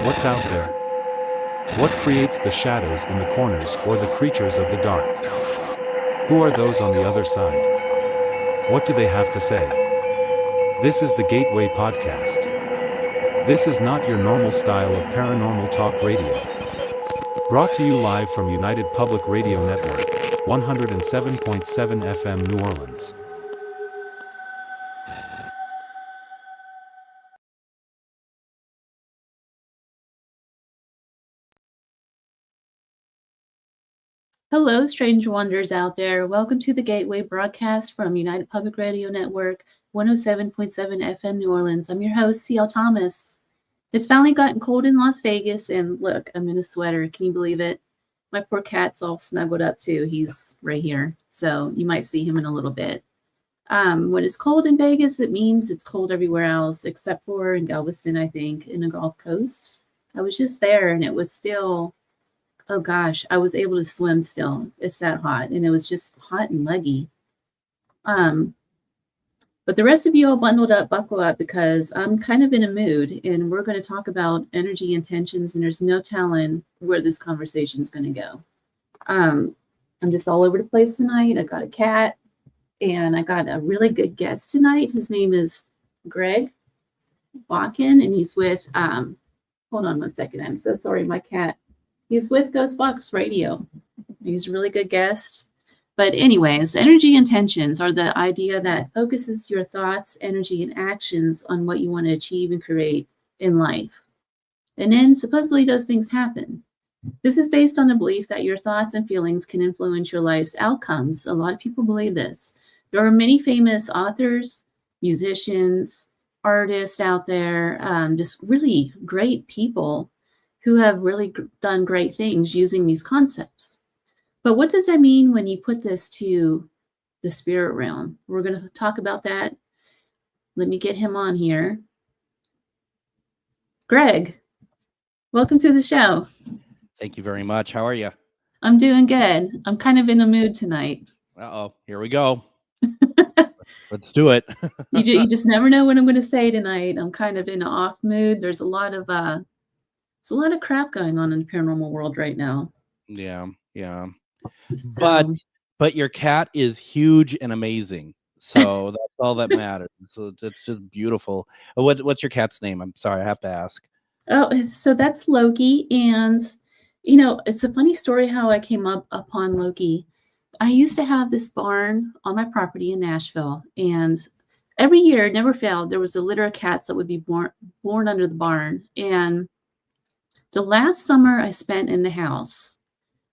What's out there? What creates the shadows in the corners or the creatures of the dark? Who are those on the other side? What do they have to say? This is the Gateway Podcast. This is not your normal style of paranormal talk radio. Brought to you live from United Public Radio Network, 107.7 FM New Orleans. Hello, strange wonders out there. Welcome to the Gateway broadcast from United Public Radio Network, 107.7 FM New Orleans. I'm your host, C.L. Thomas. It's finally gotten cold in Las Vegas, and look, I'm in a sweater. Can you believe it? My poor cat's all snuggled up too. He's right here, so you might see him in a little bit. When it's cold in Vegas, it means it's cold everywhere else, except for in Galveston, I think, in the Gulf Coast. I was just there, and it was still... Oh gosh, I was able to swim still. It's that hot, and it was just hot and muggy. But the rest of you all bundled up, buckle up, because I'm kind of in a mood, and we're going to talk about energy intentions, and there's no telling where this conversation is going to go. I'm just all over the place tonight. I got a cat, and I got a really good guest tonight. His name is Greg Bakun, and he's with, hold on one second. I'm so sorry, my cat. He's with GhostBox Radio. He's a really good guest. But anyways, energy intentions are the idea that focuses your thoughts, energy, and actions on what you want to achieve and create in life. And then supposedly those things happen. This is based on the belief that your thoughts and feelings can influence your life's outcomes. A lot of people believe this. There are many famous authors, musicians, artists out there, just really great people who have really done great things using these concepts. But what does that mean when you put this to the spirit realm? We're going to talk about that. Let me get him on here. Greg, welcome to the show. Thank you very much. How are you? I'm doing good. I'm kind of in a mood tonight. Uh-oh, here we go. Let's do it. You just never know what I'm going to say tonight. I'm kind of in an off mood. There's a lot of crap going on in the paranormal world right now. Yeah. So, But your cat is huge and amazing. So that's all that matters. So it's just beautiful. What's your cat's name? I'm sorry, I have to ask. Oh, so that's Loki. And, it's a funny story how I came upon Loki. I used to have this barn on my property in Nashville. And every year, it never failed, there was a litter of cats that would be born under the barn. And the last summer I spent in the house,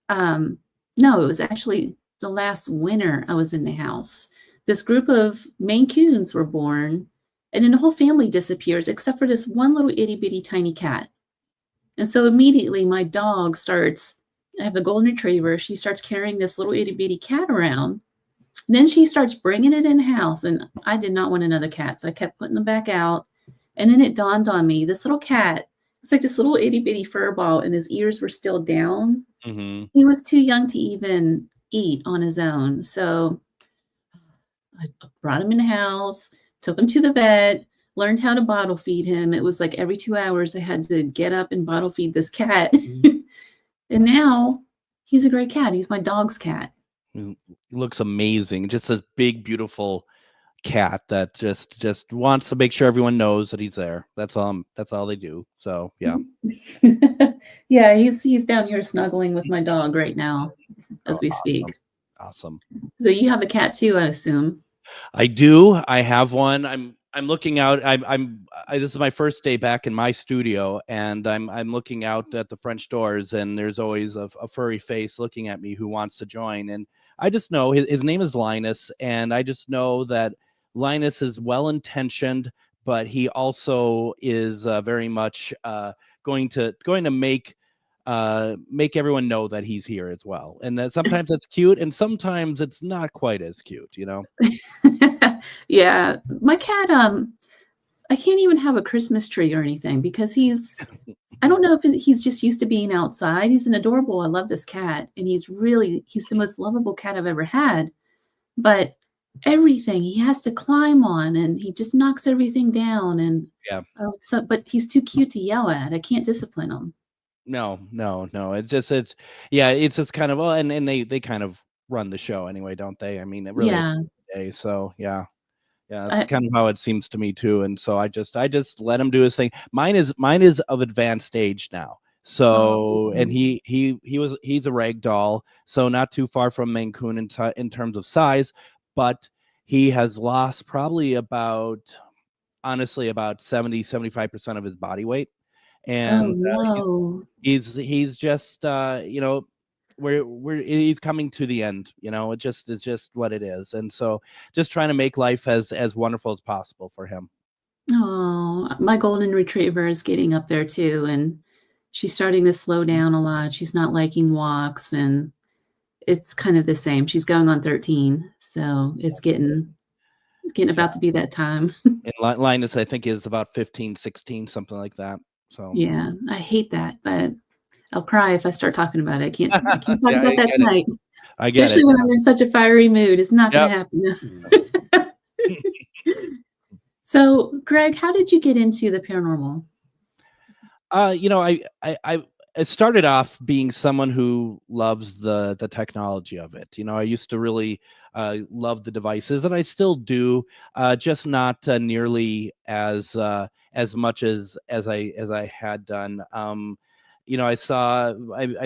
no, it was actually the last winter I was in the house. This group of Maine Coons were born, and then the whole family disappears except for this one little itty bitty tiny cat. And so immediately my dog I have a golden retriever. She starts carrying this little itty bitty cat around. And then she starts bringing it in the house, and I did not want another cat, so I kept putting them back out. And then it dawned on me, this little cat, it's like this little itty bitty fur ball, and his ears were still down. Mm-hmm. He was too young to even eat on his own. So I brought him in the house, took him to the vet, learned how to bottle feed him. It was like every 2 hours I had to get up and bottle feed this cat. And now he's a great cat. He's my dog's cat. He looks amazing. Just this big, beautiful cat that just wants to make sure everyone knows that he's there. That's all they do. So yeah. Yeah, he's down here snuggling with my dog right now as we speak. Awesome. So you have a cat too, I assume. I do. I have one. I'm looking out. This is my first day back in my studio, and I'm looking out at the French doors, and there's always a furry face looking at me who wants to join. And I just know his name is Linus, and I just know that Linus is well-intentioned, but he also is very much going to make everyone know that he's here as well. And that sometimes it's cute, and sometimes it's not quite as cute, Yeah, my cat, I can't even have a Christmas tree or anything because I don't know if he's just used to being outside. He's an adorable, I love this cat, and he's the most lovable cat I've ever had. But everything he has to climb on, and he just knocks everything down. And Yeah. but he's too cute to yell at. I can't discipline him. No. It's just kind of, well, and they kind of run the show anyway, don't they? I mean, it really at the Yeah. end of the day. So yeah, that's I, kind of how it seems to me too. And so I just let him do his thing. Mine is of advanced age now. So, and oh, he's a rag doll, so not too far from Maine Coon in terms of size, but he has lost probably honestly about 75% of his body weight. oh And no. he's just he's coming to the end. It's just what it is. And so just trying to make life as wonderful as possible for him. Oh, my golden retriever is getting up there too, and she's starting to slow down a lot. She's not liking walks, and it's kind of the same. She's going on 13, so it's getting Yeah. about to be that time. And Linus, I think, is about 15, 16, something like that. So Yeah, I hate that, but I'll cry if I start talking about it. I can't talk yeah, about that tonight, I get especially it. when I'm in such a fiery mood. It's not Yep. going to happen. So, Greg, how did you get into the paranormal? I started off being someone who loves the technology of it. I used to really love the devices, and I still do, just not nearly as much as I had done. I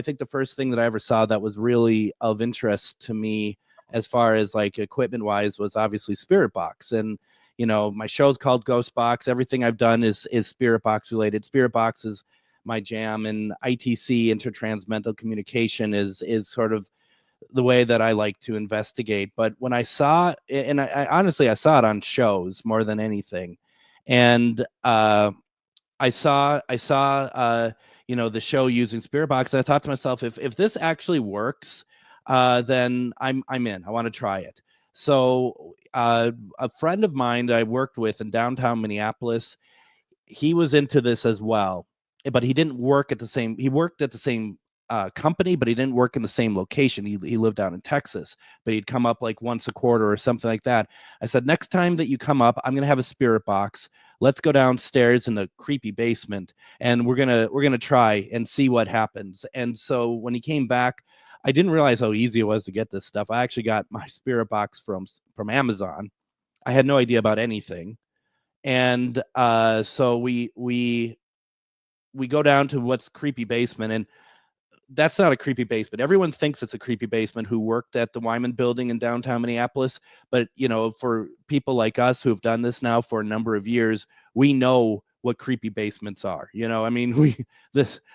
think the first thing that I ever saw that was really of interest to me, as far as like equipment wise, was obviously Spirit Box. And my show's called GhostBox. Everything I've done is Spirit Box related. Spirit Box is my jam, and ITC, intertransmental communication, is sort of the way that I like to investigate. But when I saw, and I honestly, I saw it on shows more than anything. And I saw the show using Spirit Box, and I thought to myself, if this actually works, then I'm in. I want to try it. So a friend of mine that I worked with in downtown Minneapolis, he was into this as well, but he didn't work at the same. He worked at the same company, but he didn't work in the same location. He lived down in Texas, but he'd come up like once a quarter or something like that. I said, next time that you come up, I'm gonna have a Spirit Box. Let's go downstairs in the creepy basement, and we're gonna try and see what happens. And so when he came back, I didn't realize how easy it was to get this stuff. I actually got my Spirit Box from Amazon. I had no idea about anything. And so we go down to what's creepy basement, and that's not a creepy basement. Everyone thinks it's a creepy basement who worked at the Wyman building in downtown Minneapolis. But, for people like us who have done this now for a number of years, we know what creepy basements are. I mean,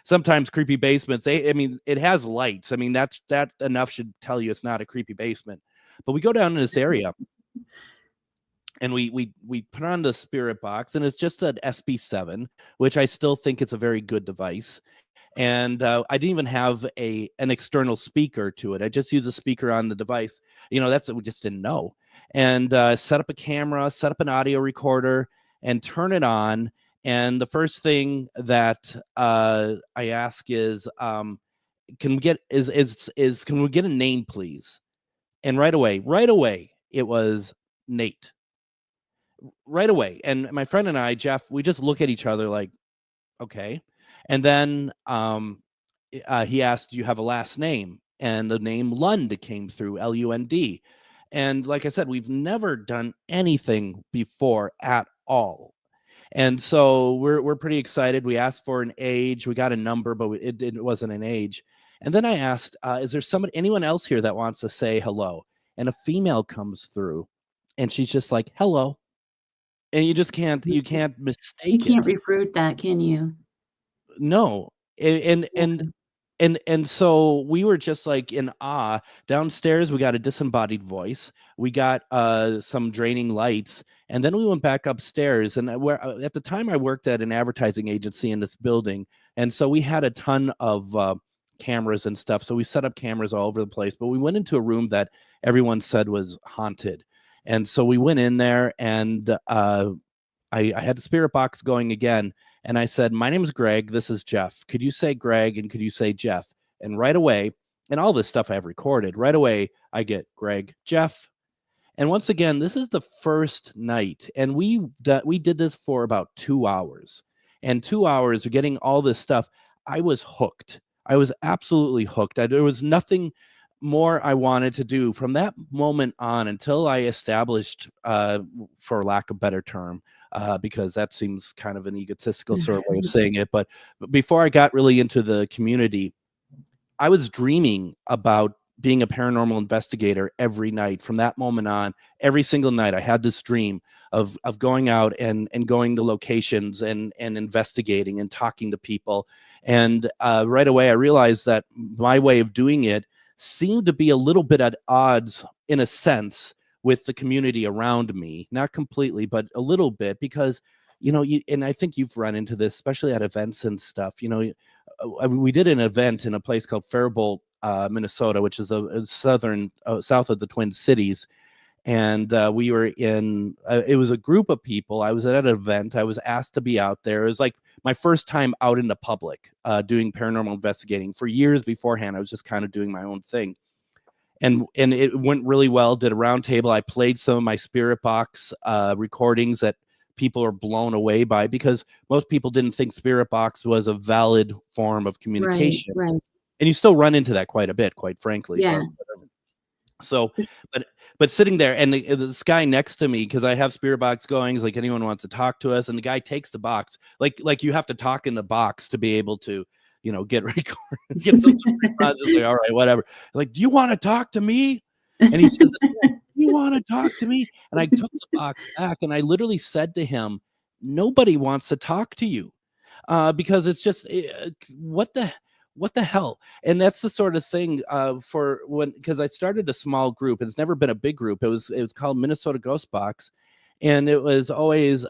sometimes creepy basements, it has lights. I mean, that enough should tell you it's not a creepy basement. But we go down in this area, and we put on the Spirit Box, and it's just an SB7, which I still think it's a very good device. And I didn't even have an external speaker to it. I just used a speaker on the device. That's what we just didn't know. And set up a camera, set up an audio recorder, and turn it on. And the first thing that I ask is, can we get can we get a name, please? And right away, it was Nate. Right away. And my friend and I, Jeff, we just look at each other like, okay. And then he asked, do you have a last name? And the name Lund came through, Lund. And like I said, we've never done anything before at all. And so we're pretty excited. We asked for an age. We got a number, but it wasn't an age. And then I asked, is there anyone else here that wants to say hello? And a female comes through, and she's just like, hello. And you can't mistake You can't it. refute that, can you? No. And so we were just like in awe. Downstairs, we got a disembodied voice. We got some draining lights, and then we went back upstairs. And at the time, I worked at an advertising agency in this building, and so we had a ton of cameras and stuff. So we set up cameras all over the place. But we went into a room that everyone said was haunted, and so we went in there, and I had the Spirit Box going again. And I said, my name is Greg. This is Jeff. Could you say Greg? And could you say Jeff? And right away, and all this stuff I have recorded, right away, I get Greg, Jeff. And once again, this is the first night, and we did this for about 2 hours. And 2 hours of getting all this stuff, I was hooked. I was absolutely hooked. There was nothing more I wanted to do from that moment on until I established, for lack of a better term, because that seems kind of an egotistical sort of way of saying it. But before I got really into the community, I was dreaming about being a paranormal investigator every night. From that moment on, every single night, I had this dream of going out and going to locations and investigating and talking to people. And right away, I realized that my way of doing it seemed to be a little bit at odds, in a sense, with the community around me. Not completely, but a little bit, because, and I think you've run into this, especially at events and stuff. We did an event in a place called Faribault, Minnesota, which is a south of the Twin Cities. And we were in, it was a group of people. I was at an event. I was asked to be out there. It was like my first time out in the public doing paranormal investigating. For years beforehand, I was just kind of doing my own thing. And it went really well. Did a round table. I played some of my spirit box recordings that people are blown away by, because most people didn't think spirit box was a valid form of communication. Right. And you still run into that quite a bit, quite frankly. Yeah. So, but sitting there, and this guy next to me, because I have spirit box going, he's like, anyone wants to talk to us, and the guy takes the box, like you have to talk in the box to be able to, get recorded, get something. Like, all right, whatever. Like, do you want to talk to me? And he says, you want to talk to me? And I took the box back, and I literally said to him, nobody wants to talk to you, because it's just what the hell? And that's the sort of thing because I started a small group. It's never been a big group. It was called Minnesota GhostBox, and it was always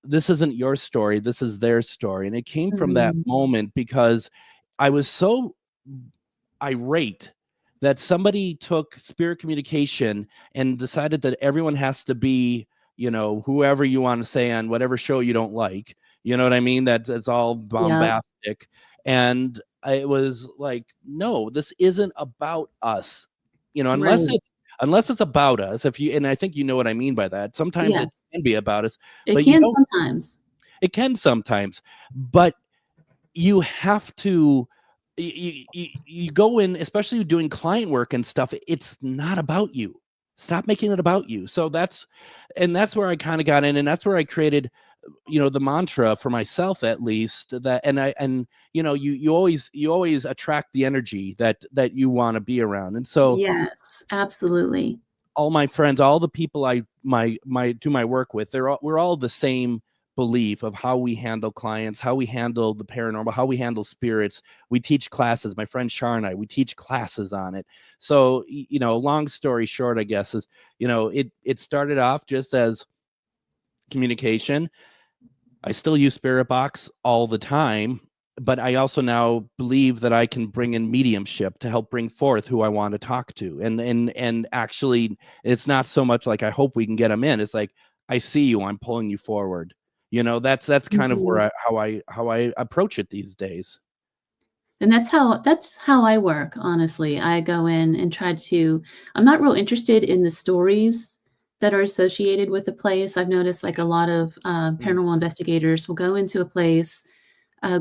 this isn't your story, this is their story. And it came from that moment, because I was so irate that somebody took spirit communication and decided that everyone has to be, whoever you want to say on whatever show you don't like. You know what I mean? That's all bombastic. Yeah. And it was like, no, this isn't about us, unless it's about us. And I think you know what I mean by that. Sometimes it can be about us. It can sometimes. It can sometimes, but you have to. You go in, especially doing client work and stuff. It's not about you. Stop making it about you. So that's where I kind of got in, and that's where I created, the mantra for myself, at least, that, you always attract the energy that you want to be around. And so, yes, absolutely. All my friends, all the people I do my work with, we're all the same belief of how we handle clients, how we handle the paranormal, how we handle spirits. We teach classes. My friend Char and I, we teach classes on it. So, long story short, I guess, is, it started off just as communication. I still use spirit box all the time, but I also now believe that I can bring in mediumship to help bring forth who I want to talk to. And actually, it's not so much like I hope we can get them in. It's like, I see you, I'm pulling you forward. That's kind of where how I approach it these days. And that's how I work. Honestly, I go in and I'm not real interested in the stories that are associated with a place. I've noticed like a lot of paranormal investigators will go into a place.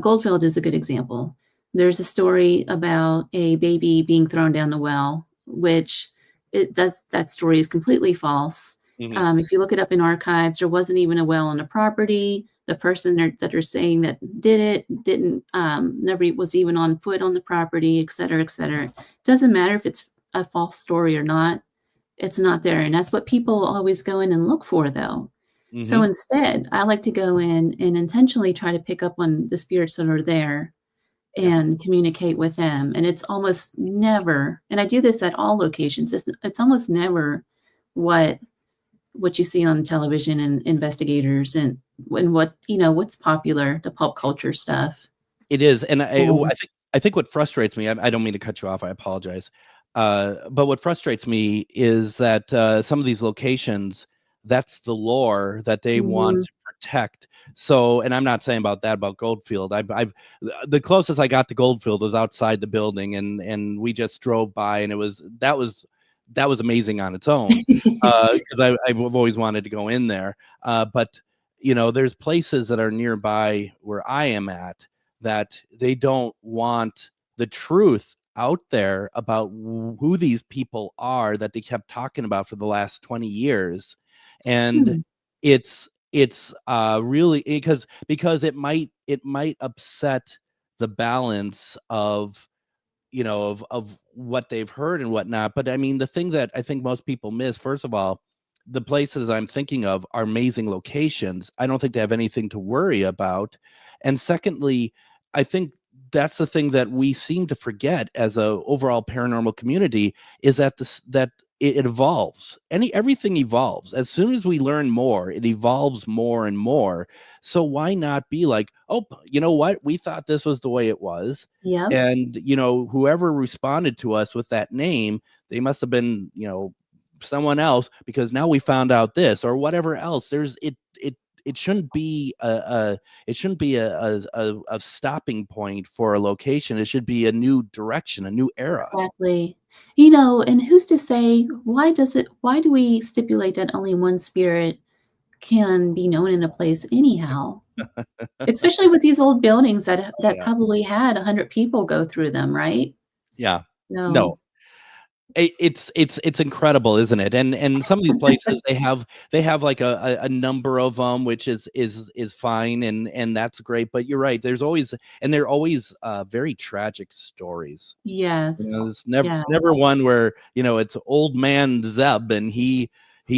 Goldfield is a good example. There's a story about a baby being thrown down the well, which that story is completely false. Mm-hmm. If you look it up in archives, there wasn't even a well on the property. The person that are saying that did it didn't never was even on foot on the property, et cetera, et cetera. It doesn't matter if it's a false story or not. It's not there. And that's what people always go in and look for, though. Mm-hmm. So instead, I like to go in and intentionally try to pick up on the spirits that are there and communicate with them. And it's almost never, and I do this at all locations, it's almost never what you see on television and investigators and what's popular, the pop culture stuff. It is. And I think what frustrates me, I don't mean to cut you off, I apologize. But what frustrates me is that some of these locations, that's the lore that they want to protect. So, and I'm not saying about Goldfield. I've the closest I got to Goldfield was outside the building, and we just drove by, and that was that was amazing on its own, because I've always wanted to go in there. But there's places that are nearby where I am at that they don't want the truth out there about who these people are that they kept talking about for the last 20 years. And it's really because it might upset the balance of of what they've heard and whatnot. But I mean, the thing that I think most people miss, first of all, the places I'm thinking of are amazing locations. I don't think they have anything to worry about. And secondly, I think that's the thing that we seem to forget as a overall paranormal community, is that it evolves. Everything evolves. As soon as we learn more, it evolves more and more. So why not be like, oh, you know what? We thought this was the way it was. Yeah. And whoever responded to us with that name, they must have been, someone else, because now we found out this or whatever else. It shouldn't be a stopping point for a location. It should be a new direction, a new era. Exactly. And who's to say, why do we stipulate that only one spirit can be known in a place anyhow? Especially with these old buildings that probably had 100 people go through them, right? Yeah. No. It's incredible, isn't it? And some of these places they have like a number of them, which is fine, and that's great. But you're right. They're always very tragic stories. Yes. There's never one where it's old man Zeb and he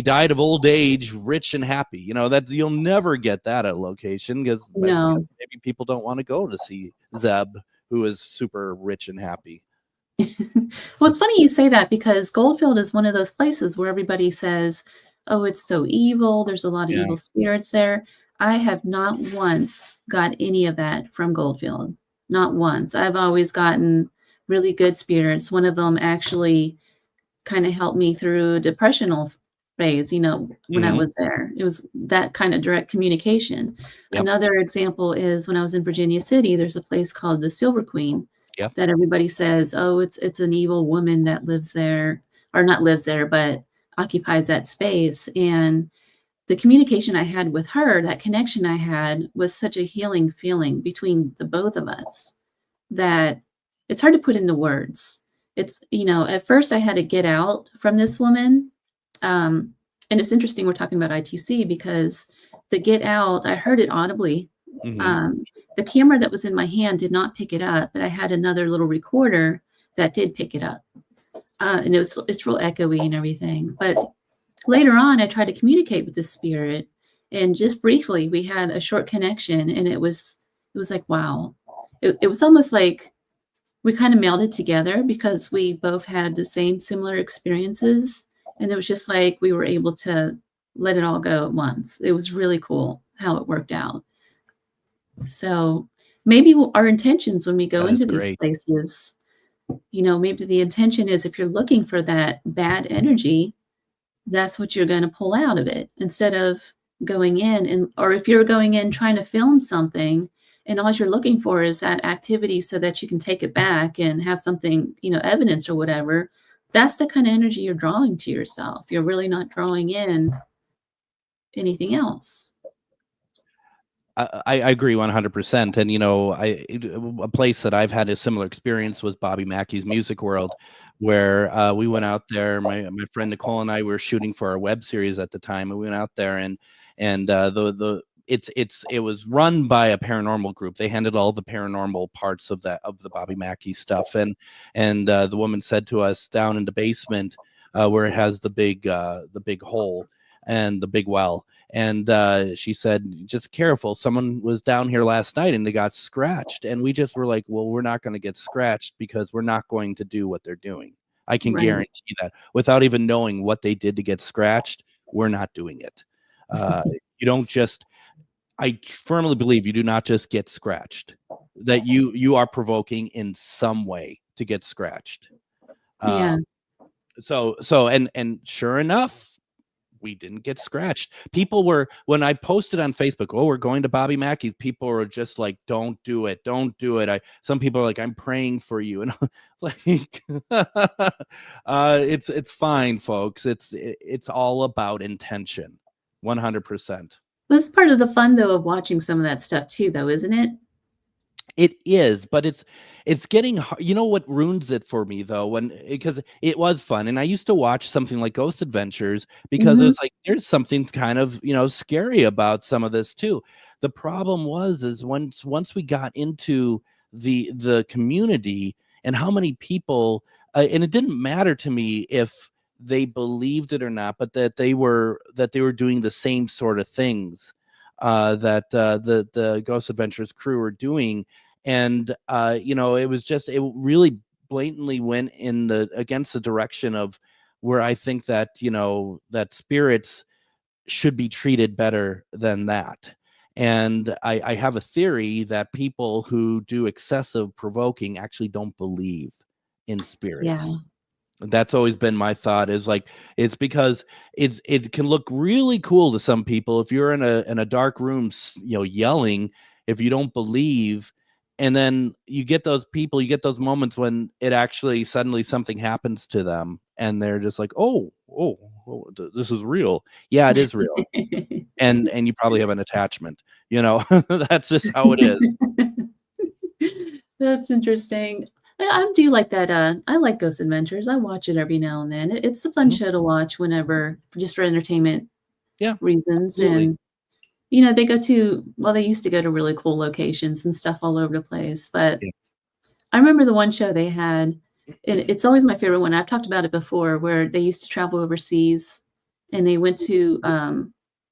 died of old age, rich and happy. That you'll never get that at a location because maybe people don't want to go to see Zeb, who is super rich and happy. Well, it's funny you say that, because Goldfield is one of those places where everybody says, oh, it's so evil. There's a lot of evil spirits there. I have not once got any of that from Goldfield. Not once. I've always gotten really good spirits. One of them actually kind of helped me through a depressional phase, when I was there. It was that kind of direct communication. Yep. Another example is when I was in Virginia City, there's a place called the Silver Queen. Yep. That everybody says, oh, it's an evil woman that lives there, or not lives there, but occupies that space. And the communication I had with her, that connection I had, was such a healing feeling between the both of us that it's hard to put into words. It's, at first I had to get out from this woman. And it's interesting we're talking about ITC, because the get out, I heard it audibly. Mm-hmm. The camera that was in my hand did not pick it up, but I had another little recorder that did pick it up. And it's real echoey and everything. But later on, I tried to communicate with the spirit, and just briefly, we had a short connection, and it was like, wow. It was almost like we kind of melded together because we both had the same similar experiences. And it was just like we were able to let it all go at once. It was really cool how it worked out. So maybe our intentions when we go into these places, maybe the intention is, if you're looking for that bad energy, that's what you're going to pull out of it, instead of going in or if you're going in trying to film something and all you're looking for is that activity so that you can take it back and have something, evidence or whatever, that's the kind of energy you're drawing to yourself. You're really not drawing in anything else. I agree 100%. And, a place that I've had a similar experience was Bobby Mackey's Music World, where we went out there. My friend Nicole and I were shooting for our web series at the time, and we went out there, and it was run by a paranormal group. They handled all the paranormal parts of the Bobby Mackey stuff, and the woman said to us down in the basement where it has the big hole and the big well. And she said, just careful. Someone was down here last night and they got scratched. And we just were like, well, we're not going to get scratched because we're not going to do what they're doing. I can guarantee that without even knowing what they did to get scratched, we're not doing it. You don't just, I firmly believe you do not just get scratched, that you are provoking in some way to get scratched. Yeah. So, and sure enough, we didn't get scratched. People were, when I posted on Facebook, oh, we're going to Bobby Mackey's, people were just like, don't do it. Some people are like, I'm praying for you. And I'm like, it's fine, folks. It's all about intention. 100%. That's part of the fun, though, of watching some of that stuff too, though, isn't it? It is, but it's getting hard. You know what ruins it for me though, because it was fun, and I used to watch something like Ghost Adventures because Mhm. it's like there's something kind of scary about some of this too. The problem is once we got into the community and how many people, and it didn't matter to me if they believed it or not, but that they were doing the same sort of things that the Ghost Adventures crew were doing. And it really blatantly went against the direction of where I think that that spirits should be treated better than that. And I have a theory that people who do excessive provoking actually don't believe in spirits. Yeah. That's always been my thought, is like, it's because it can look really cool to some people if you're in a dark room, yelling, if you don't believe. And then you get those moments when it actually suddenly something happens to them and they're just like, oh, this is real. Yeah, it is real. and you probably have an attachment, that's just how it is. That's interesting. I do like that. I like Ghost Adventures. I watch it every now and then. It's a fun show to watch whenever, just for entertainment reasons. Absolutely. And they used to go to really cool locations and stuff all over the place. But I remember the one show they had, and it's always my favorite one. I've talked about it before, where they used to travel overseas and they went to,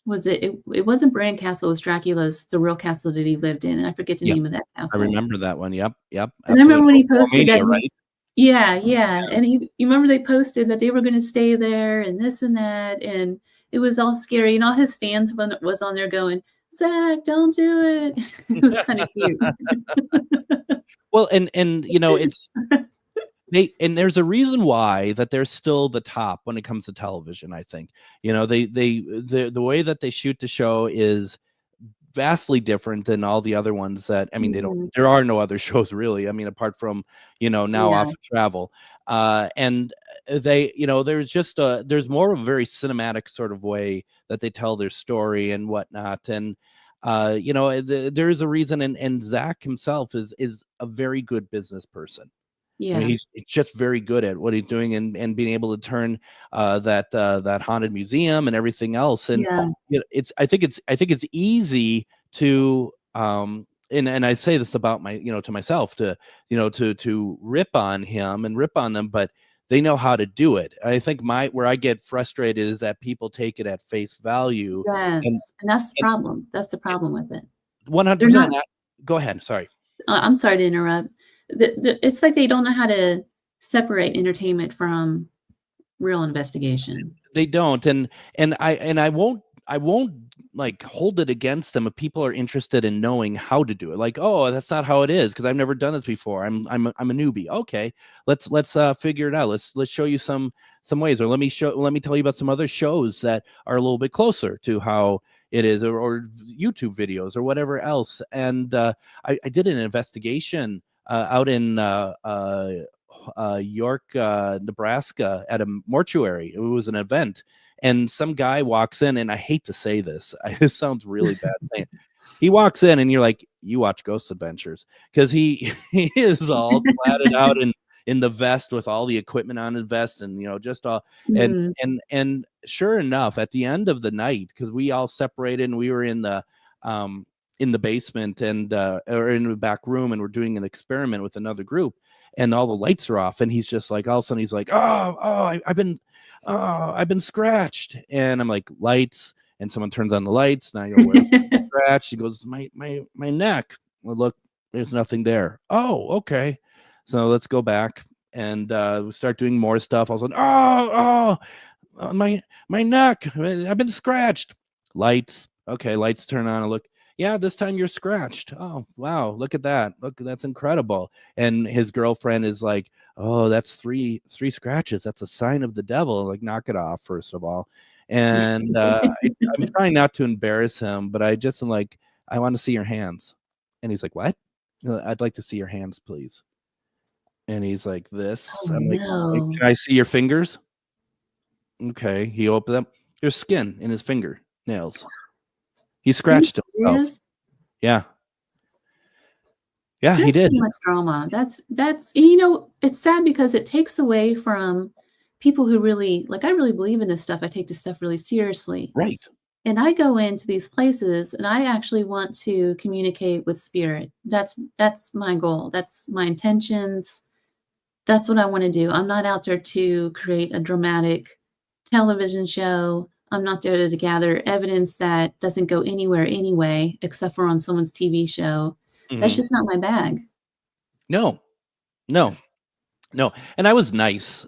it wasn't Bran Castle, it was Dracula's, the real castle that he lived in. And I forget the name of that castle. I remember that one. Yep. And I remember when he posted that. Right? Yeah. And you remember they posted that they were going to stay there and this and that. And it was all scary. And all his fans was on there going, Zach, don't do it. It was kind of cute. Well, and it's there's a reason why that they're still the top when it comes to television. I think the way that they shoot the show is vastly different than all the other ones that, I mean, there are no other shows really, I mean, apart from now Off of Travel, and they there's more of a very cinematic sort of way that they tell their story and whatnot. And there is a reason, and Zach himself is a very good business person. Yeah, I mean, he's just very good at what he's doing, and being able to turn that haunted museum and everything else. And I think it's easy to and I say this about to myself, to rip on him and rip on them, but they know how to do it. I think where I get frustrated is that people take it at face value. Yes, and that's the problem. That's the problem with it. 100%. Go ahead. Sorry. I'm sorry to interrupt. It's like they don't know how to separate entertainment from real investigation. They don't, and I won't like hold it against them if people are interested in knowing how to do it. Like, oh, that's not how it is because I've never done this before. I'm a newbie. Okay, let's figure it out. Let's show you some ways, or let me tell you about some other shows that are a little bit closer to how it is, or YouTube videos or whatever else. And I did an investigation out in York, Nebraska, at a mortuary. It was an event, and some guy walks in, and I hate to say this, this sounds really bad. He walks in, and you're like, you watch Ghost Adventures, because he is all cladded out in the vest with all the equipment on his vest, and just all and sure enough, at the end of the night, because we all separated and we were in the basement and or in the back room, and we're doing an experiment with another group, and all the lights are off, and he's just like, all of a sudden he's like, I've been scratched, and I'm like, lights, and someone turns on the lights, and I go, where's the scratch? He goes, my neck. Well, look, there's nothing there. Oh, okay, so let's go back, and we start doing more stuff. All of a sudden, my neck, I've been scratched. Lights. Okay, lights turn on, and look, yeah, this time you're scratched. Oh, wow, look at that. Look, that's incredible. And his girlfriend is like, oh, that's three scratches. That's a sign of the devil. Like, knock it off, first of all. And I'm trying not to embarrass him, but I just am like, I want to see your hands. And he's like, what? I'd like to see your hands, please. And he's like, this. Oh, I'm like, no. can I see your fingers? Okay. He opened up. There's skin in his finger nails. He scratched himself. Serious? Yeah. Yeah, See, he that's did. too much drama. That's you know, it's sad because it takes away from people who really like. I really believe in this stuff. I take this stuff really seriously. Right. And I go into these places and I actually want to communicate with spirit. That's my goal. That's my intentions. That's what I want to do. I'm not out there to create a dramatic television show. I'm not there to gather evidence that doesn't go anywhere anyway, except for on someone's TV show. That's Mhm. just not my bag. No. And I was nice,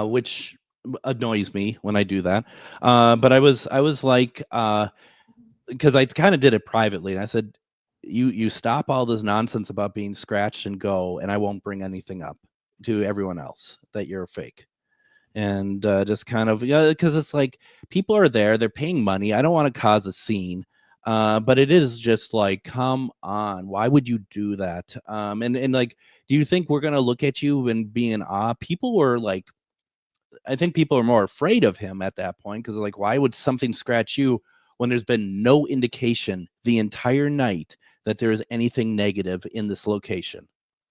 which annoys me when I do that. But I was like, because I kind of did it privately, and I said, you stop all this nonsense about being scratched and go, and I won't bring anything up to everyone else that you're fake. And just kind of, yeah, because it's like people are there, they're paying money. I don't want to cause a scene. But it is just like, come on, why would you do that? And like, do you think we're gonna look at you and be in awe? People were like, I think people are more afraid of him at that point because like, why would something scratch you when there's been no indication the entire night that there is anything negative in this location?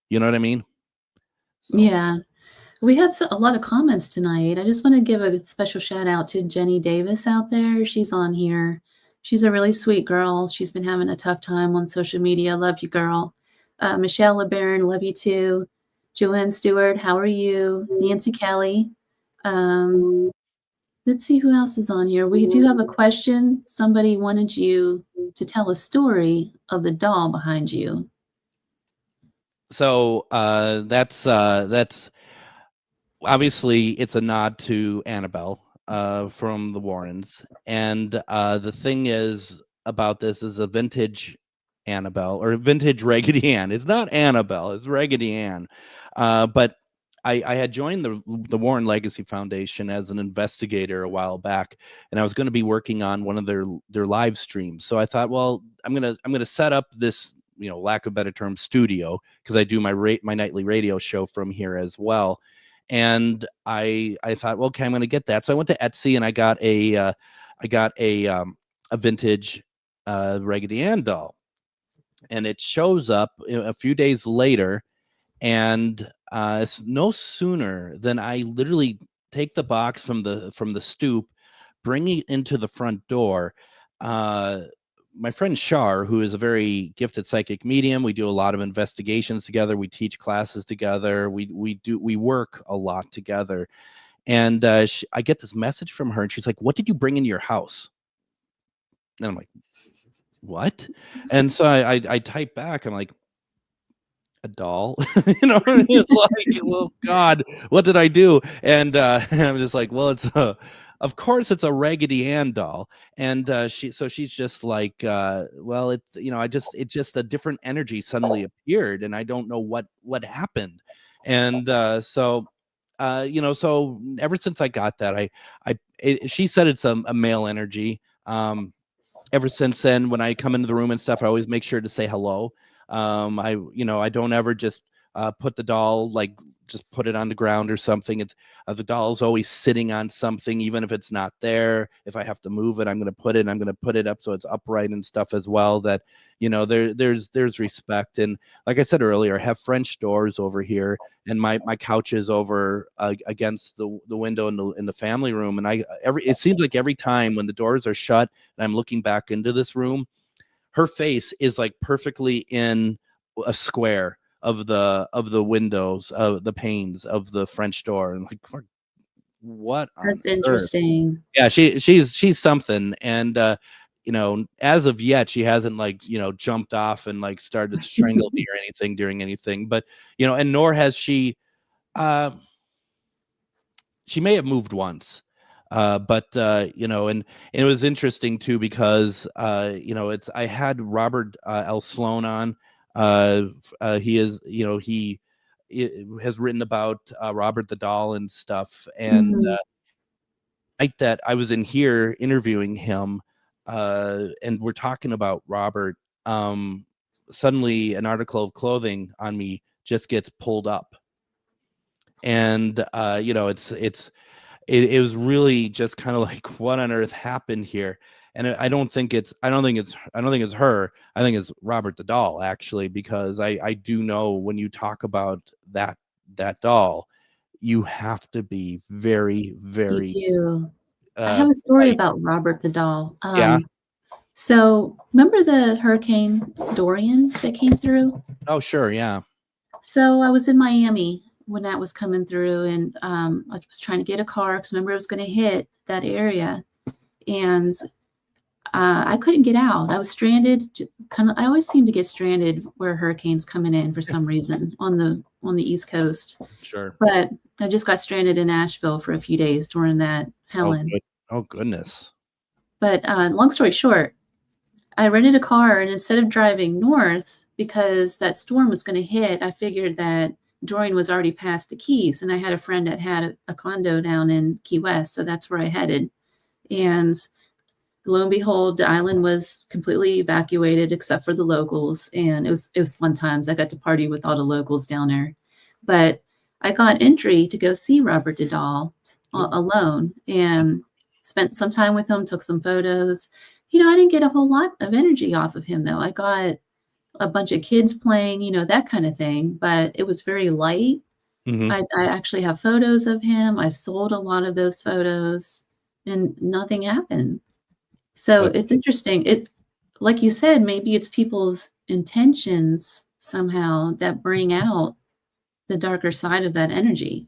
You know what I mean? So. Yeah. We have a lot of comments tonight. I just want to give a special shout out to Jenny Davis out there. She's on here. She's a really sweet girl. She's been having a tough time on social media. Love you, girl. Michelle LeBaron, love you too. Joanne Stewart, how are you? Nancy Kelly. Let's see who else is on here. We do have a question. Somebody wanted you to tell a story of the doll behind you. So that's obviously it's a nod to Annabelle from the Warrens, and the thing is about this is a vintage Annabelle or vintage Raggedy Ann. It's not Annabelle, it's Raggedy Ann. But I had joined the Warren Legacy Foundation as an investigator a while back, and I was going to be working on one of their live streams. So I thought, well, I'm gonna set up this, lack of a better term, studio, because I do my nightly radio show from here as well. And I thought, well, okay, I'm going to get that. So I went to Etsy and I got a vintage Raggedy Ann doll, and it shows up a few days later. And it's no sooner than I literally take the box from the stoop, bring it into the front door. My friend Shar, who is a very gifted psychic medium, we do a lot of investigations together. We teach classes together. We work a lot together. And I get this message from her, and she's like, "What did you bring into your house?" And I'm like, "What?" And so I type back. I'm like, a doll. It's like, well, God, what did I do? And I'm just like, well, of course it's a Raggedy Ann doll. And she's just like, well, it's, it's just a different energy suddenly appeared, and I don't know what happened. And so ever since I got that, she said it's a male energy. Ever since then, when I come into the room and stuff, I always make sure to say hello. I don't ever just put the doll, like just put it on the ground or something. It's the doll's always sitting on something, even if it's not there. If I have to move it, I'm going to put it up so it's upright and stuff as well. That there's respect. And like I said earlier, I have French doors over here, and my couch is over against the window in the family room. And it seems like every time when the doors are shut and I'm looking back into this room, her face is like perfectly in a square of the windows, of the panes of the French door. And like, what on That's earth? interesting. Yeah, she's something. And as of yet, she hasn't jumped off and like started to strangle me or anything during anything. But and nor has she. She may have moved once. But and it was interesting too, because I had Robert L. Sloan on. He is, he has written about Robert the doll and stuff. And night that I was in here interviewing him, and we're talking about Robert, suddenly an article of clothing on me just gets pulled up. And, it was really just kind of like, what on earth happened here? And I don't think it's her. I think it's Robert the doll, actually, because I do know when you talk about that doll, you have to be very, You very, do. I have a story right. about Robert the doll. Yeah. So remember the Hurricane Dorian that came through? Oh, sure. Yeah. So I was in Miami when that was coming through, and I was trying to get a car because remember it was going to hit that area, and I couldn't get out. I was stranded. I always seem to get stranded where hurricanes coming in for some reason on the East Coast. Sure. But I just got stranded in Nashville for a few days during that Helen. Oh goodness. But long story short, I rented a car, and instead of driving north because that storm was going to hit, I figured that Dorian was already past the Keys, and I had a friend that had a condo down in Key West, so that's where I headed. And lo and behold, the island was completely evacuated except for the locals, and it was fun times. I got to party with all the locals down there. But I got entry to go see Robert the doll alone, and spent some time with him, took some photos. I didn't get a whole lot of energy off of him, though. I got a bunch of kids playing, that kind of thing, but it was very light. Mm-hmm. I actually have photos of him. I've sold a lot of those photos, and nothing happened. So it's interesting. Like you said, maybe it's people's intentions somehow that bring out the darker side of that energy.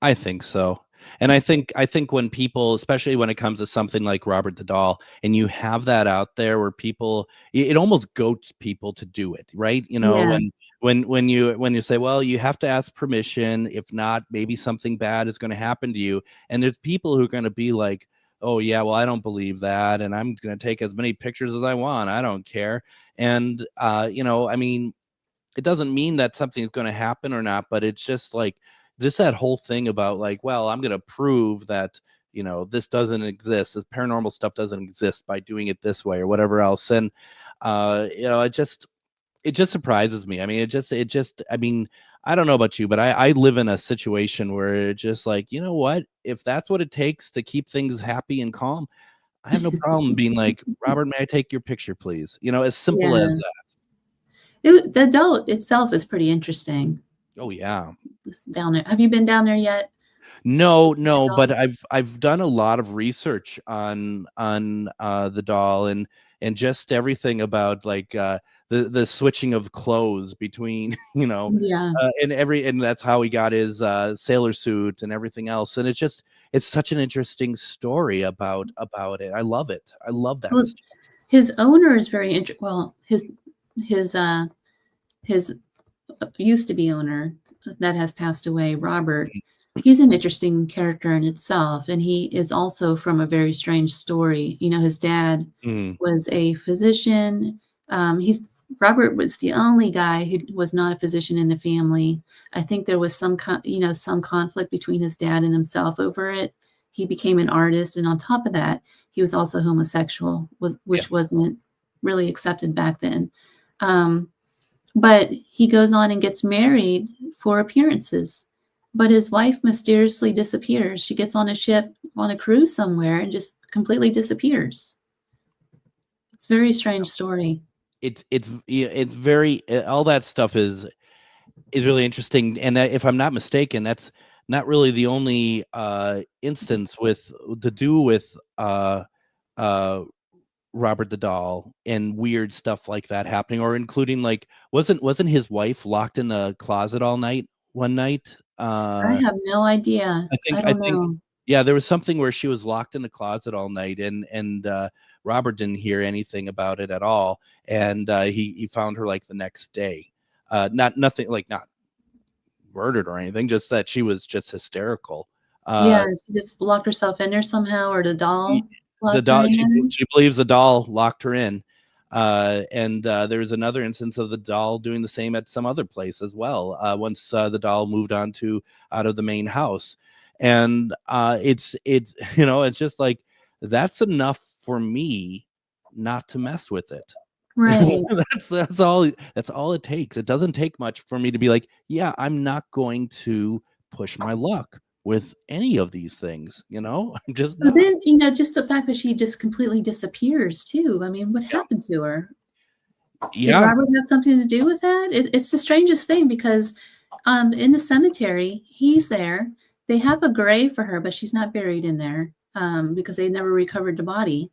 I think so. And I think when people, especially when it comes to something like Robert the doll, and you have that out there where people, it almost goats people to do it, right? Yeah. When you say, well, you have to ask permission. If not, maybe something bad is going to happen to you. And there's people who are going to be like, oh yeah, well, I don't believe that, and I'm going to take as many pictures as I want. I don't care. And I mean, it doesn't mean that something's going to happen or not, but it's just like that whole thing about like, well, I'm going to prove that, this doesn't exist. This paranormal stuff doesn't exist by doing it this way or whatever else. And, it just surprises me. I mean, I mean, I don't know about you, but I live in a situation where it's just like, you know what, if that's what it takes to keep things happy and calm, I have no problem being like, Robert, may I take your picture, please? As simple as that. The doll itself is pretty interesting. Oh yeah. Down there. Have you been down there yet? No, but I've done a lot of research on the doll and just everything about like the switching of clothes between and that's how he got his sailor suit and everything else. And it's such an interesting story about it. I love it. I love that. Well, his owner is very interesting. Well, his used to be owner that has passed away, Robert. He's an interesting character in itself, and he is also from a very strange story. His dad was a physician. Robert was the only guy who was not a physician in the family. I think there was some conflict between his dad and himself over it. He became an artist, and on top of that, he was also homosexual, which wasn't really accepted back then. But he goes on and gets married for appearances. But his wife mysteriously disappears. She gets on a ship on a cruise somewhere and just completely disappears. It's a very strange story. It's very, all that stuff is really interesting. And if I'm not mistaken, that's not really the only instance to do with Robert the doll and weird stuff like that happening, or including like wasn't his wife locked in the closet all night one night? I have no idea. I don't know. Yeah, there was something where she was locked in the closet all night, and Robert didn't hear anything about it at all, and he found her like the next day. Not murdered or anything, just that she was just hysterical. She just locked herself in there somehow, or the doll. She believes the doll locked her in. And there's another instance of the doll doing the same at some other place as well. Once the doll moved out of the main house. And it's it's just like, that's enough for me not to mess with it. Right. That's all it takes. It doesn't take much for me to be like, yeah, I'm not going to push my luck with any of these things. I'm just But not. then, just the fact that she just completely disappears too. I mean, what happened to her? Did Robert have something to do with that? It's the strangest thing, because in the cemetery, he's there. They have a grave for her, but she's not buried in there because they never recovered the body.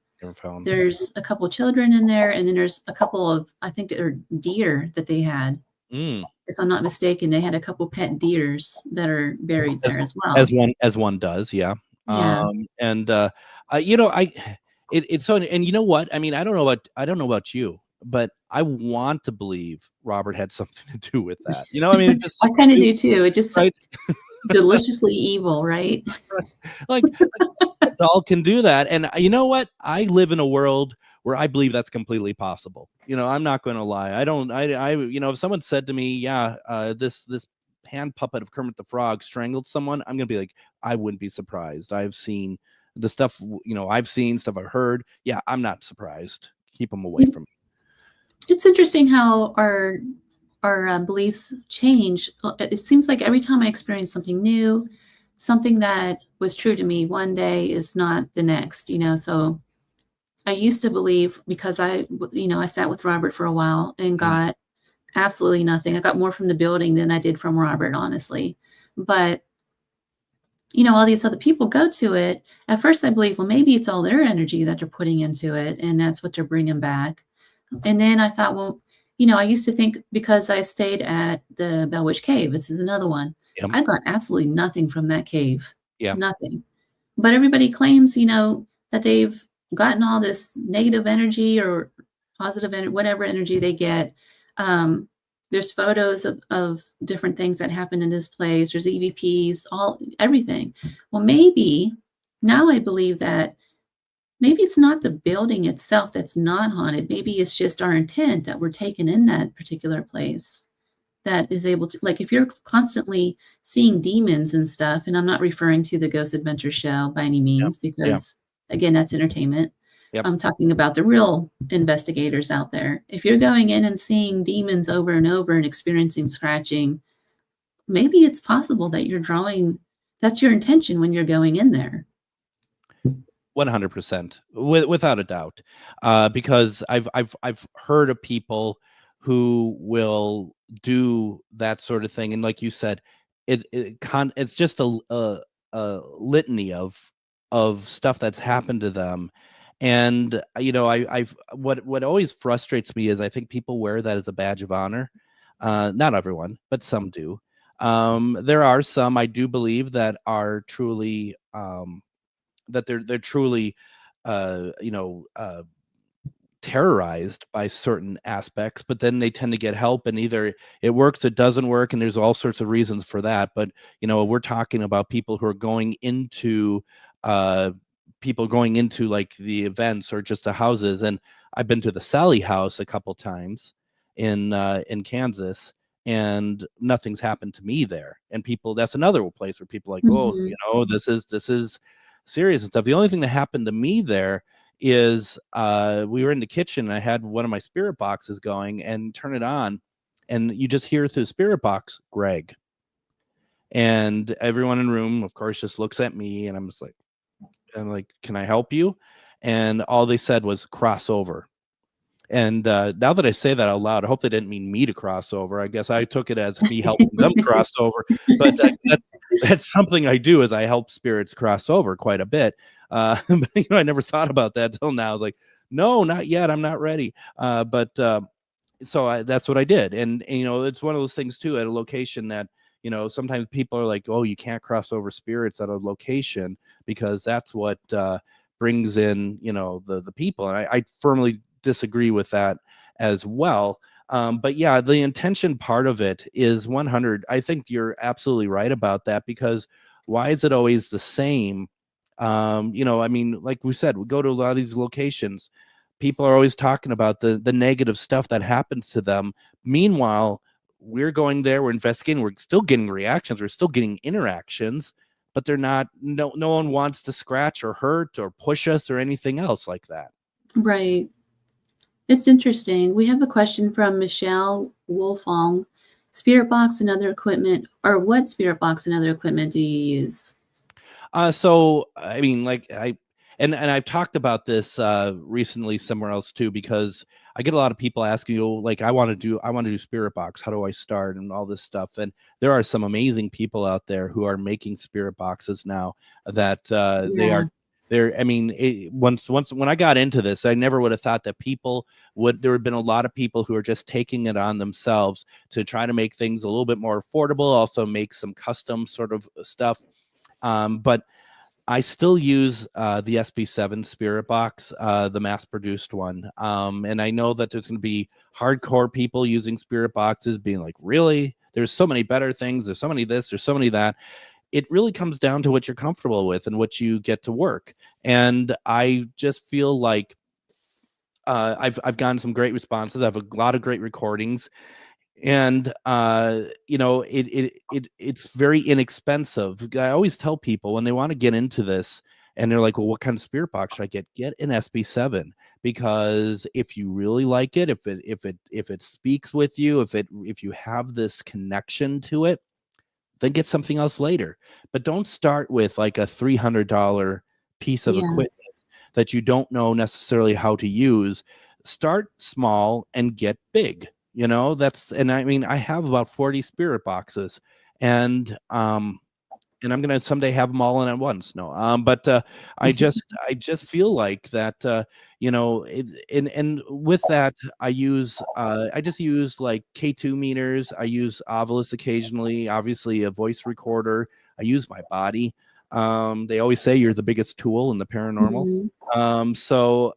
There's a couple children in there, and then there's a couple of, I think they're deer that they had. If I'm not mistaken, they had a couple pet deers that are buried there as well. As one does, yeah. Yeah. It's so, and you know what? I mean, I don't know about you, but I want to believe Robert had something to do with that. I mean, I kind of do too. It just right? deliciously evil, right? Like all can do that. And you know what? I live in a world where I believe that's completely possible. I'm not going to lie. If someone said to me, this hand puppet of Kermit the Frog strangled someone, I'm going to be like, I wouldn't be surprised. I've seen the stuff, I've seen stuff, I've heard. Yeah, I'm not surprised. Keep them away from me. It's interesting how our beliefs change. It seems like every time I experience something new, something that was true to me one day is not the next, So I used to believe, because I sat with Robert for a while and got absolutely nothing. I got more from the building than I did from Robert, honestly. But, all these other people go to it. At first I believe, well, maybe it's all their energy that they're putting into it, and that's what they're bringing back. And then I thought, well, I used to think, because I stayed at the Bell Witch Cave, this is another one. Yep. I got absolutely nothing from that cave. Yeah. Nothing. But everybody claims, that they've gotten all this negative energy or positive energy, whatever energy they get. There's photos of different things that happened in this place. There's EVPs, everything. Well, maybe now I believe that maybe it's not the building itself that's not haunted. Maybe it's just our intent that we're taken in that particular place that is able to, like, if you're constantly seeing demons and stuff, and I'm not referring to the Ghost Adventure show by any means, because again, that's entertainment. Yep. I'm talking about the real investigators out there. If you're going in and seeing demons over and over and experiencing scratching, maybe it's possible that that's your intention when you're going in there. 100%, without a doubt, because I've heard of people who will do that sort of thing, and like you said, it's just a litany of stuff that's happened to them. And what always frustrates me is I think people wear that as a badge of honor. Not everyone, but some do. There are some, I do believe, that are truly that they're truly terrorized by certain aspects, but then they tend to get help, and either it works, it doesn't work, and there's all sorts of reasons for that. But we're talking about people who are going into like the events or just the houses. And I've been to the Sally House a couple times in Kansas, and nothing's happened to me there. And that's another place where people are like, oh, this is serious and stuff. The only thing that happened to me there is we were in the kitchen, and I had one of my spirit boxes going, and turn it on, and you just hear through the spirit box, Greg. And everyone in the room, of course, just looks at me, and I'm just like, can I help you? And all they said was cross over. And now that I say that out loud, I hope they didn't mean me to cross over. I guess I took it as me helping them cross over. But that's something I do, is I help spirits cross over quite a bit. But I never thought about that till now. I was like, no, not yet. I'm not ready. So that's what I did. And it's one of those things too, at a location that, sometimes people are like, oh, you can't cross over spirits at a location, because that's what brings in, the people. And I firmly disagree with that as well. But yeah, the intention part of it is 100. I think you're absolutely right about that, because why is it always the same? I mean, like we said, we go to a lot of these locations, people are always talking about the negative stuff that happens to them. Meanwhile, we're going there, we're investigating, we're still getting reactions, we're still getting interactions, but they're not, no one wants to scratch or hurt or push us or anything else like that. Right. It's interesting. We have a question from Michelle Wolfong. Spirit box and other equipment, or what spirit box and other equipment do you use? So I mean, like and I've talked about this recently somewhere else too, because I get a lot of people asking, like, I want to do spirit box. How do I start and all this stuff? And there are some amazing people out there who are making spirit boxes now that I mean, once when I got into this, I never would have thought that there would have been a lot of people who are just taking it on themselves to try to make things a little bit more affordable, also make some custom sort of stuff. But I still use the SB7 Spirit Box, the mass-produced one. And I know that there's going to be hardcore people using Spirit Boxes being like, really? There's so many better things. There's so many this, there's so many that. It really comes down to what you're comfortable with and what you get to work. And I just feel like I've gotten some great responses. I have a lot of great recordings. And it's very inexpensive. I always tell people when they want to get into this and they're like, well, what kind of spirit box should I get an SB7, because if you really like it, if it speaks with you, if you have this connection to it, then get something else later. But don't start with like a $300 piece of equipment that you don't know necessarily how to use. Start small and get big. And I mean, I have about 40 spirit boxes, and I'm going to someday have them all in at once. But I just feel like that, and with that, I just use like K2 meters. I use Ovilus occasionally, obviously a voice recorder. I use my body. They always say you're the biggest tool in the paranormal.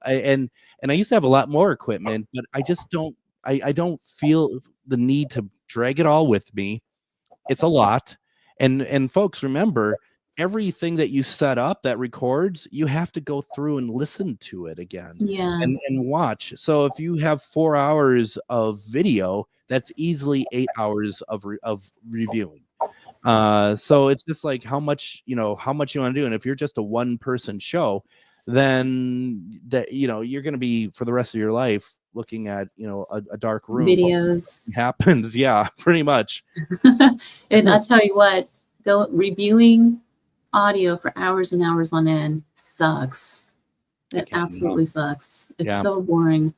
And I used to have a lot more equipment, but I just don't. I don't feel the need to drag it all with me. It's a lot. And folks, remember, everything that you set up that records, you have to go through and listen to it again and watch. So if you have 4 hours of video, that's easily 8 hours of reviewing. So it's just like how much you want to do. And if you're just a one-person show, then you're going to be for the rest of your life looking at a dark room videos. Happens, yeah, pretty much. And I'll tell you what, reviewing audio for hours and hours on end sucks. It absolutely sucks. It's so boring.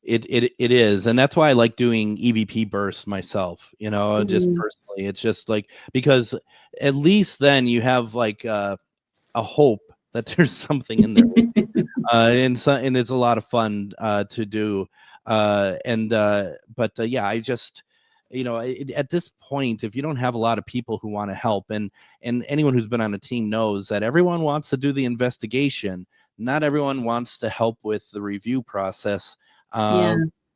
It is, and that's why I like doing EVP bursts myself. Just personally, it's just like, because at least then you have like a hope that there's something in there. And it's a lot of fun to do. I just, at this point, if you don't have a lot of people who want to help, and anyone who's been on a team knows that everyone wants to do the investigation, not everyone wants to help with the review process.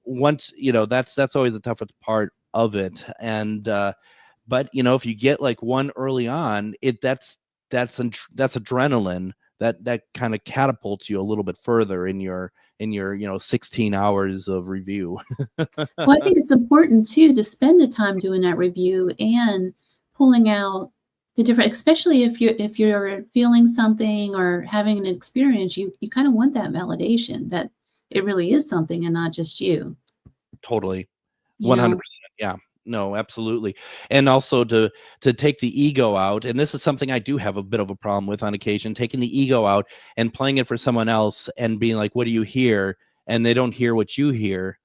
Once, that's always the toughest part of it. And but if you get like one early on, that's adrenaline that kind of catapults you a little bit further in your 16 hours of review. Well, I think it's important too to spend the time doing that review and pulling out the different, especially if you're feeling something or having an experience, you kind of want that validation that it really is something and not just you. Totally. 100%. Yeah. No, absolutely. And also to take the ego out, and this is something I do have a bit of a problem with on occasion, taking the ego out and playing it for someone else and being like, what do you hear? And they don't hear what you hear.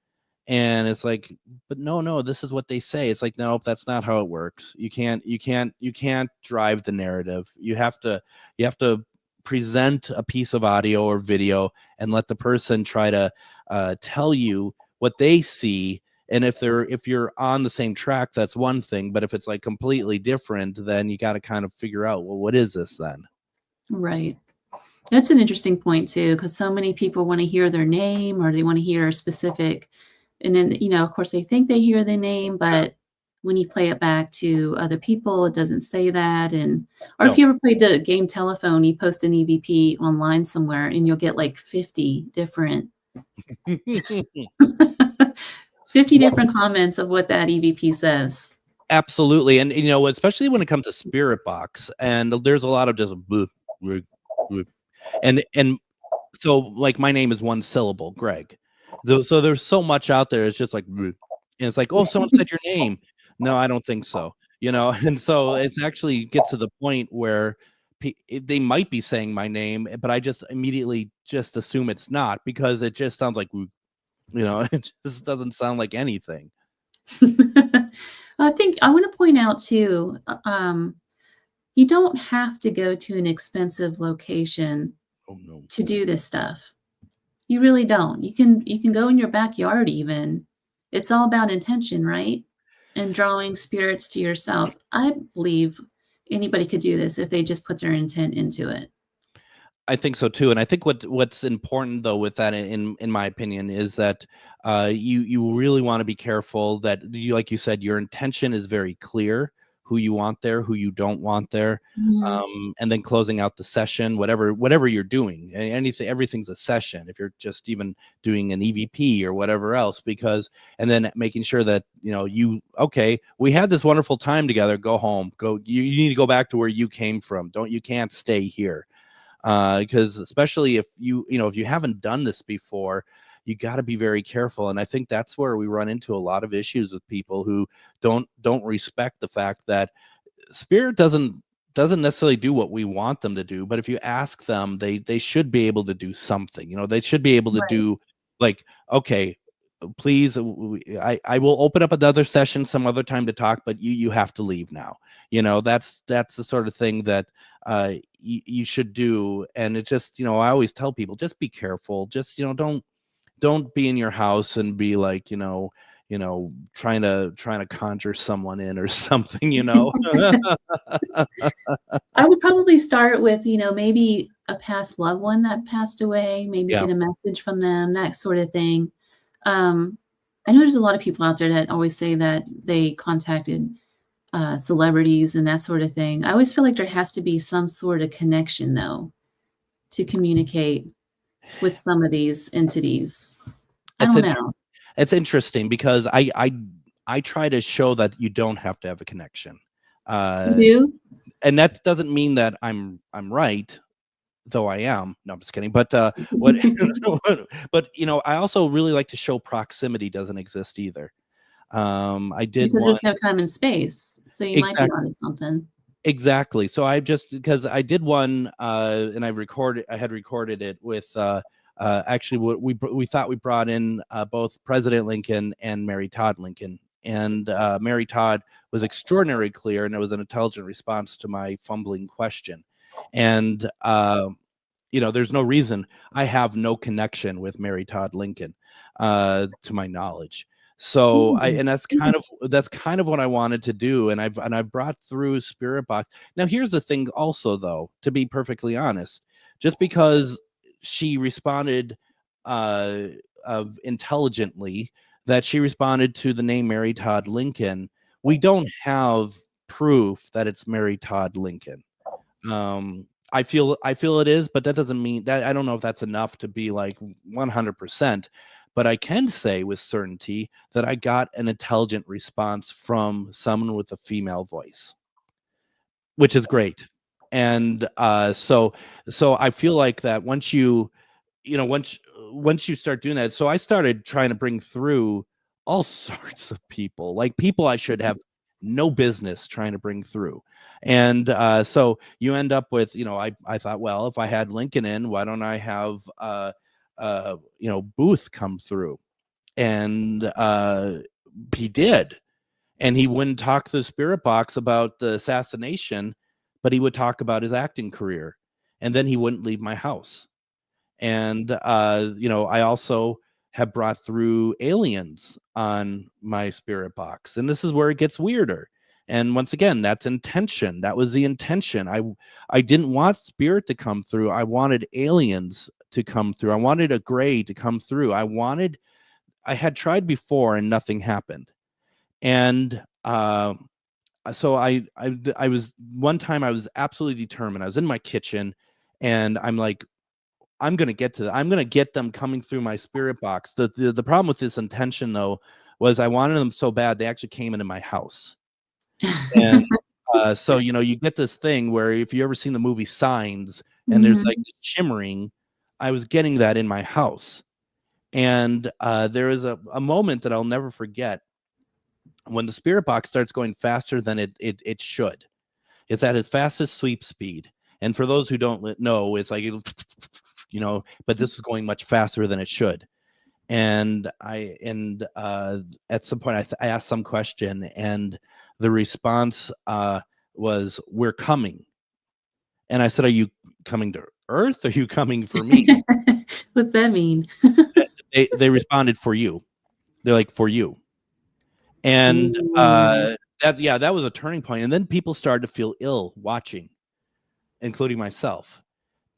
And it's like, but no, this is what they say. It's like, no, that's not how it works. You can't drive the narrative. You have to present a piece of audio or video and let the person try to tell you what they see. And if you're on the same track, that's one thing. But if it's like completely different, then you got to kind of figure out, well, what is this then? Right. That's an interesting point too, because so many people want to hear their name or they want to hear a specific, and then, of course they think they hear the name, but when you play it back to other people, it doesn't say that. If you ever played the game Telephone, you post an EVP online somewhere and you'll get like 50 different 50 different comments of what that EVP says. Absolutely. And, especially when it comes to spirit box, and there's a lot of just, bleh, bleh, bleh. and so like my name is one syllable, Greg. So there's so much out there. It's just like, bleh. And it's like, oh, someone said your name. No, I don't think so. And so it's actually gets to the point where they might be saying my name, but I just immediately just assume it's not, because it just sounds like, it just doesn't sound like anything. I think I want to point out too, you don't have to go to an expensive location to do this stuff. You really don't. You can go in your backyard even. It's all about intention, right? And drawing spirits to yourself. I believe anybody could do this if they just put their intent into it. I think so too, and I think what's important though with that, in my opinion, is that you really want to be careful that like you said, your intention is very clear. Who you want there, who you don't want there, and then closing out the session, whatever you're doing, everything's a session. If you're just even doing an EVP or whatever else, and then making sure that we had this wonderful time together. Go home. You need to go back to where you came from. You can't stay here. Because especially if you haven't done this before, you got to be very careful. And I think that's where we run into a lot of issues with people who don't respect the fact that spirit doesn't necessarily do what we want them to do. But if you ask them, they should be able to do something. They should be able to do, like, okay, please, I will open up another session some other time to talk, but you have to leave now. That's the sort of thing that you should do. And it's just, I always tell people, just be careful. Just, don't be in your house and be like, trying to conjure someone in or something, I would probably start with, maybe a past loved one that passed away, maybe get a message from them, that sort of thing. I know there's a lot of people out there that always say that they contacted celebrities and that sort of thing. I always feel like there has to be some sort of connection, though, to communicate with some of these entities. I don't know. It's interesting because I try to show that you don't have to have a connection. You do? And that doesn't mean that I'm right, though I am. No, I'm just kidding. But but I also really like to show proximity doesn't exist either. I did because there's no time and space, so you might be onto something. Exactly. So because I did one, and I had recorded it with actually what we thought we brought in both President Lincoln and Mary Todd Lincoln, and Mary Todd was extraordinarily clear, and it was an intelligent response to my fumbling question. And there's no reason. I have no connection with Mary Todd Lincoln, to my knowledge. So that's kind of what I wanted to do, and I've brought through spirit box. Now here's the thing, also though, to be perfectly honest, just because she responded intelligently, that she responded to the name Mary Todd Lincoln, we don't have proof that it's Mary Todd Lincoln. I feel it is, but that doesn't mean that. I don't know if that's enough to be like 100%. But I can say with certainty that I got an intelligent response from someone with a female voice, which is great. And so I feel like that once you start doing that. So I started trying to bring through all sorts of people, like people I should have no business trying to bring through. And so you end up with, I thought, well, if I had Lincoln in, why don't I have Booth come through? And he did. And he wouldn't talk to the spirit box about the assassination, but he would talk about his acting career. And then he wouldn't leave my house. And I also have brought through aliens on my spirit box, and this is where it gets weirder. And once again, that's intention. That was the intention. I didn't want spirit to come through. I wanted aliens to come through. I wanted a gray to come through. I had tried before and nothing happened. And so I was, one time I was absolutely determined. I was in my kitchen and I'm like, I'm going to get them coming through my spirit box. The problem with this intention though, was I wanted them so bad, they actually came into my house. And so, you get this thing where if you ever seen the movie Signs and there's like Mhm. this shimmering, I was getting that in my house. And there is a moment that I'll never forget when the spirit box starts going faster than it should. It's at its fastest sweep speed. And for those who don't know, it's like, but this is going much faster than it should. And at some point I asked some question, and the response was, "We're coming." And I said, "Are you coming to Earth? Or are you coming for me?" What's that mean? They responded, "For you." They're like, "For you." And Ooh. that was a turning point. And then people started to feel ill watching, including myself.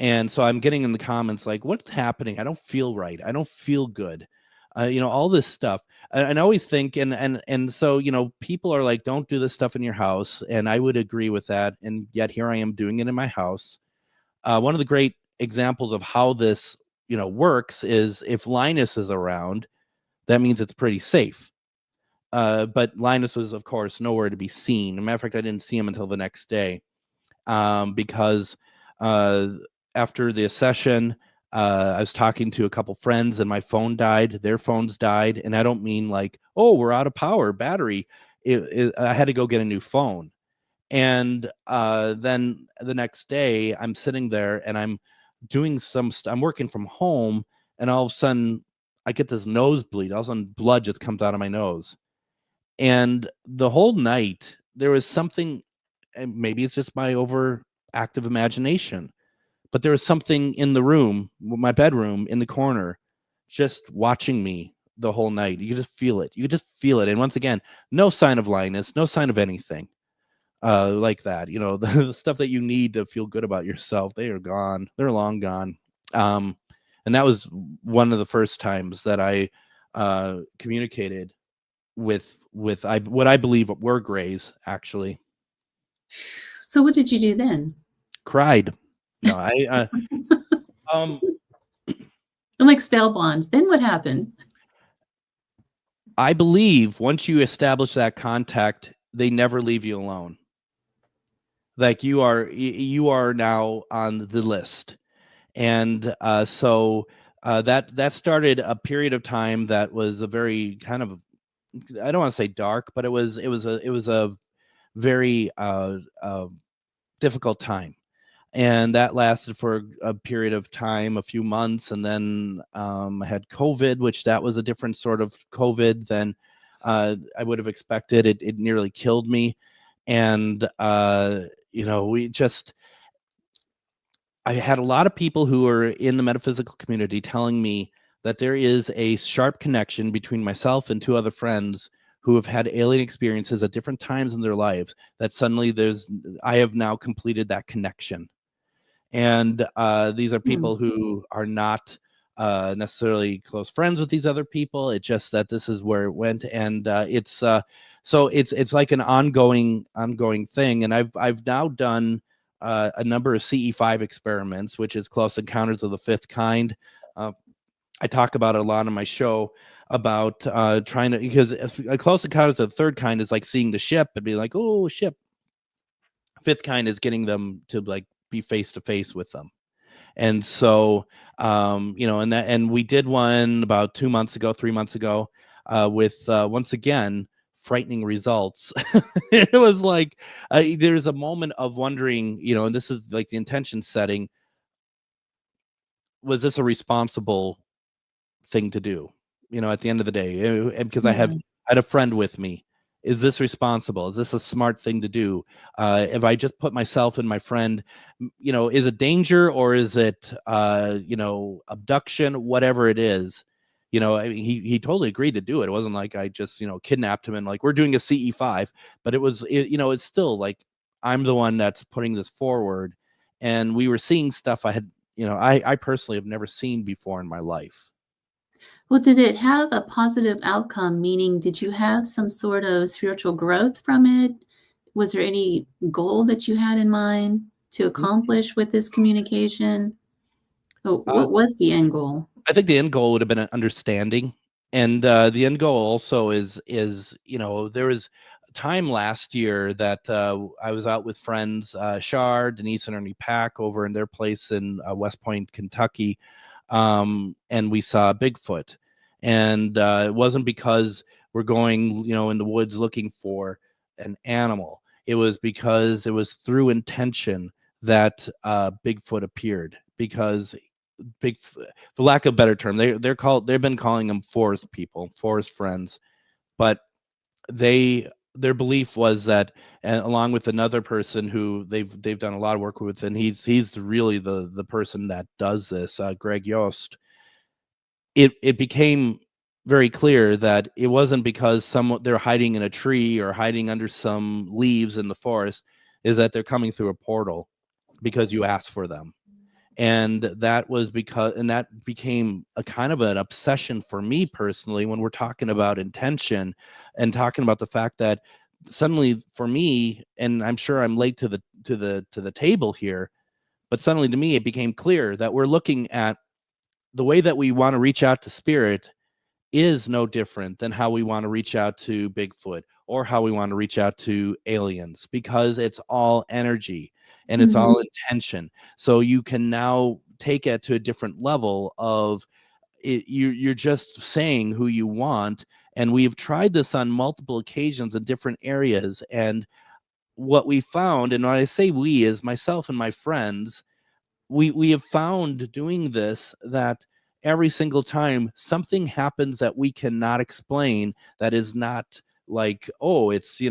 And so I'm getting in the comments like, "What's happening? I don't feel right. I don't feel good." All this stuff. And I always think, and so, people are like, "Don't do this stuff in your house." And I would agree with that. And yet here I am doing it in my house. One of the great examples of how this, works is if Linus is around, that means it's pretty safe. But Linus was, of course, nowhere to be seen. As a matter of fact, I didn't see him until the next day, because after the session, I was talking to a couple friends, and my phone died. Their phones died, and I don't mean like, "Oh, we're out of power, battery." I had to go get a new phone, and then the next day, I'm sitting there and I'm doing I'm working from home, and all of a sudden, I get this nosebleed. All of a sudden, blood just comes out of my nose. And the whole night, there was something, and maybe it's just my overactive imagination, but there was something in the room, my bedroom in the corner, just watching me the whole night. You could just feel it. You could just feel it. And once again, no sign of Linus, no sign of anything like that. The stuff that you need to feel good about yourself, they are gone. They're long gone. Um, and that was one of the first times that I communicated with what I believe were grays, actually. So what did you do then? Cried. No, um I'm like spellbound. Then what happened? I believe once you establish that contact, they never leave you alone. Like you are now on the list. And so that started a period of time that was a very kind of, I don't want to say dark, but it was a very difficult time. And that lasted for a period of time, a few months, and then I had COVID, which that was a different sort of COVID than I would have expected. It nearly killed me. And I had a lot of people who are in the metaphysical community telling me that there is a sharp connection between myself and two other friends who have had alien experiences at different times in their lives, that suddenly I have now completed that connection. And these are people who are not necessarily close friends with these other people. It's just that this is where it went, and so it's like an ongoing thing. And I've now done a number of CE5 experiments, which is Close Encounters of the Fifth Kind. I talk about it a lot on my show about trying to, because a Close Encounters of the Third Kind is like seeing the ship and be like, "Oh, ship." Fifth Kind is getting them to like be face to face with them. And so, and we did one about 3 months ago, with once again frightening results. It was like there's a moment of wondering, and this is like the intention setting. Was this a responsible thing to do? At the end of the day, and because I had a friend with me. Is this responsible? Is this a smart thing to do? If I just put myself and my friend, is it danger, or is it, abduction, whatever it is? I mean, he totally agreed to do it. It wasn't like I just, kidnapped him and like, we're doing a CE5, but it's still like, I'm the one that's putting this forward. And we were seeing stuff I personally have never seen before in my life. Well, did it have a positive outcome? Meaning, did you have some sort of spiritual growth from it? Was there any goal that you had in mind to accomplish with this communication? What was the end goal? I think the end goal would have been an understanding. And the end goal also is there is time last year that I was out with friends, Shar, Denise, and Ernie Pack over in their place in West Point, Kentucky, and we saw Bigfoot. And it wasn't because we're going, in the woods looking for an animal. It was because it was through intention that Bigfoot appeared. Because Bigfoot, for lack of a better term, they've been calling them forest people, forest friends, but their belief was that, along with another person who they've done a lot of work with, and he's really the person that does this, Greg Yost. It became very clear that it wasn't because they're hiding in a tree or hiding under some leaves in the forest, is that they're coming through a portal because you asked for them. And that became a kind of an obsession for me personally when we're talking about intention and talking about the fact that suddenly for me, and I'm sure I'm late to the table here, but suddenly to me it became clear that we're looking at the way that we want to reach out to spirit is no different than how we want to reach out to Bigfoot or how we want to reach out to aliens, because it's all energy and it's all intention. So you can now take it to a different level of it. You're just saying who you want. And we've tried this on multiple occasions in different areas. And what we found, and when I say we, is myself and my friends, we have found doing this that every single time something happens that we cannot explain, that is not like, oh, it's,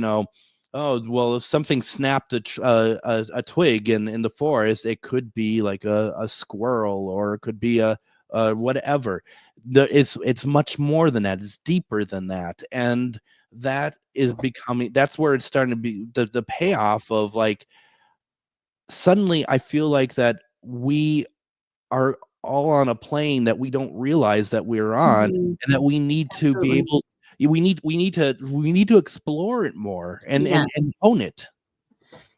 oh, well, if something snapped a twig in the forest, it could be like a squirrel, or it could be a whatever. It's much more than that. It's deeper than that. And that is that's where it's starting to be the payoff of, like, suddenly I feel like that we are all on a plane that we don't realize that we're on, and that we need to be able, we need to explore it more and own it.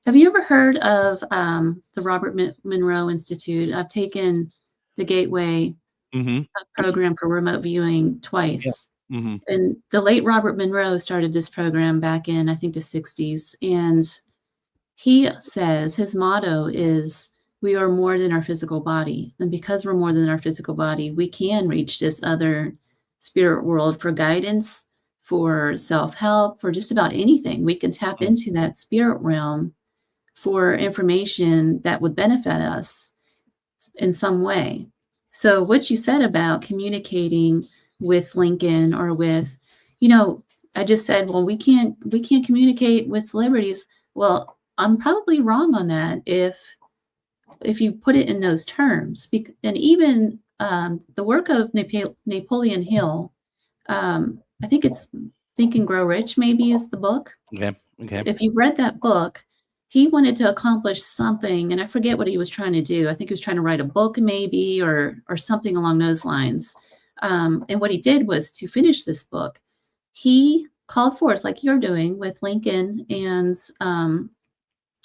Have you ever heard of the Robert Monroe Institute? I've taken the Gateway program for remote viewing twice. Yeah. And the late Robert Monroe started this program back in, I think, the 60s. And he says his motto is, we are more than our physical body. And because we're more than our physical body, we can reach this other spirit world for guidance, for self-help, for just about anything. We can tap into that spirit realm for information that would benefit us in some way. So what you said about communicating with Lincoln or with, I just said, well, we can't communicate with celebrities. Well, I'm probably wrong on that if you put it in those terms. And even the work of Napoleon Hill, I think it's Think and Grow Rich, maybe, is the book. Okay. If you've read that book, he wanted to accomplish something, and I forget what he was trying to do. I think he was trying to write a book, maybe, or something along those lines. And what he did was, to finish this book, he called forth, like you're doing with Lincoln and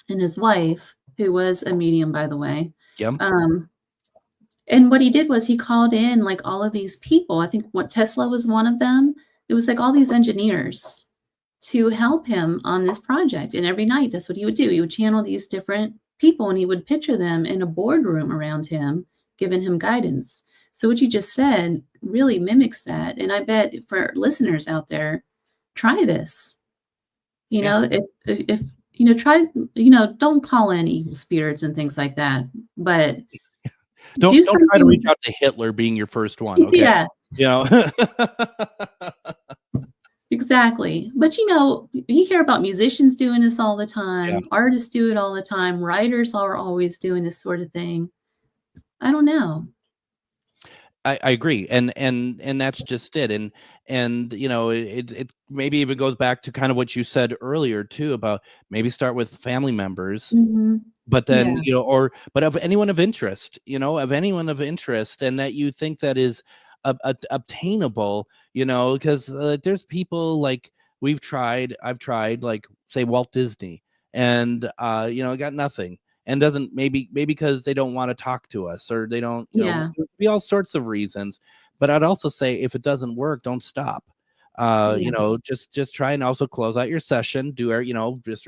his wife, who was a medium, by the way. Yep. And what he did was he called in, like, all of these people. I think Tesla was one of them. It was like all these engineers to help him on this project. And every night, that's what he would do. He would channel these different people, and he would picture them in a boardroom around him, giving him guidance. So what you just said really mimics that. And I bet for listeners out there, try this. If try, don't call in evil spirits and things like that, but don't try to reach out to Hitler being your first one. Okay. Yeah. Exactly. But you hear about musicians doing this all the time. Yeah. Artists do it all the time. Writers are always doing this sort of thing. I don't know. I agree. And that's just it. And it maybe even goes back to kind of what you said earlier too, about maybe start with family members, but then, but of anyone of interest, and that you think that is obtainable, because there's people like I've tried, like, say, Walt Disney, and got nothing. And doesn't maybe because they don't want to talk to us, or they don't, be all sorts of reasons. But I'd also say, if it doesn't work, don't stop. You know, just try and also close out your session. You know, just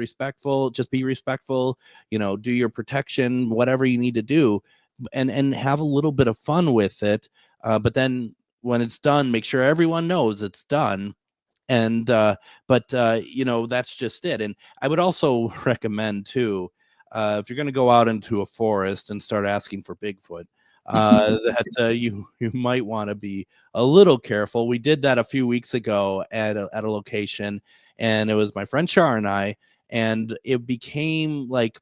be respectful, you know, do your protection, whatever you need to do, and have a little bit of fun with it. But then when it's done, make sure everyone knows it's done. And but you know, that's just it. And I would also recommend too, if you're going to go out into a forest and start asking for Bigfoot, that you might want to be a little careful. We did that a few weeks ago at a location, and it was my friend Char and I, and it became like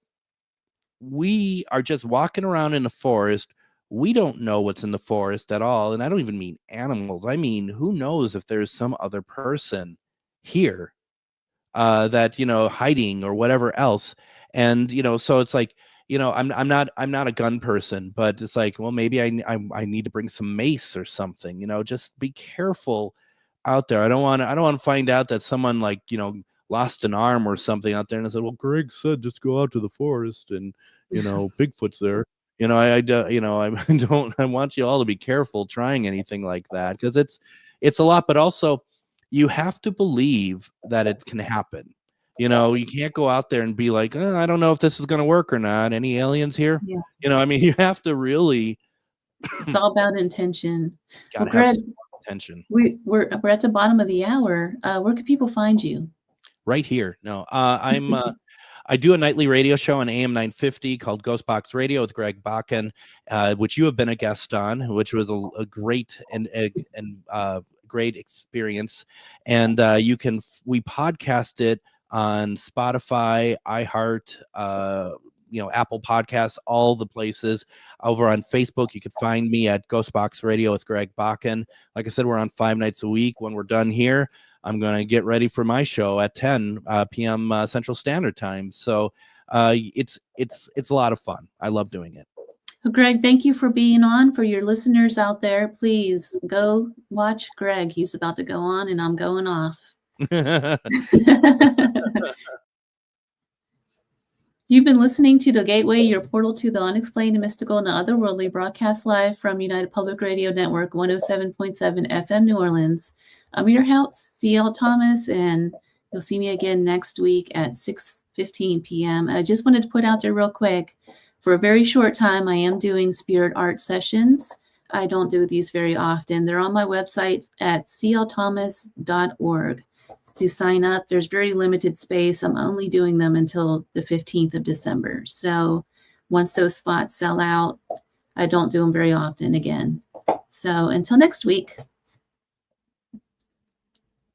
we are just walking around in the forest. We don't know what's in the forest at all. And I don't even mean animals. I mean, who knows if there's some other person here that, you know, hiding or whatever else. And, you know, so it's like, you know, I'm not a gun person, but it's like, well, maybe I need to bring some mace or something, you know, just be careful out there. I don't want to find out that someone, like, you know, lost an arm or something out there and I said, well, Greg said just go out to the forest and, you know, Bigfoot's there. You know, you know, I want you all to be careful trying anything like that, because it's a lot, but also you have to believe that it can happen. You know, you can't go out there and be like, oh, I don't know if this is going to work or not. Any aliens here? Yeah. You know, I mean, you have to really. It's all about intention. Gotta Well, have Greg, intention. we're at the bottom of the hour. Where can people find you? Right here. No, I do a nightly radio show on AM950 called GhostBox Radio with Greg Bakun, which you have been a guest on, which was a great and great experience. And we podcast it on Spotify, iHeart, you know, Apple Podcasts, all the places. Over on Facebook, you can find me at GhostBox Radio with Greg Bakun. Like I said, we're on 5 nights a week. When we're done here, I'm going to get ready for my show at 10 p.m. Central Standard Time. So it's a lot of fun. I love doing it. Well, Greg, thank you for being on. For your listeners out there, please go watch Greg. He's about to go on and I'm going off. You've been listening to The Gateway, your portal to the unexplained, mystical, and otherworldly, broadcast live from United Public Radio Network 107.7 FM New Orleans. I'm your host, C.L. Thomas, and you'll see me again next week at 6:15 p.m. I just wanted to put out there real quick, for a very short time, I am doing spirit art sessions. I don't do these very often. They're on my website at clthomas.org. To sign up, there's very limited space. I'm only doing them until the 15th of December. So once those spots sell out, I don't do them very often again. So until next week.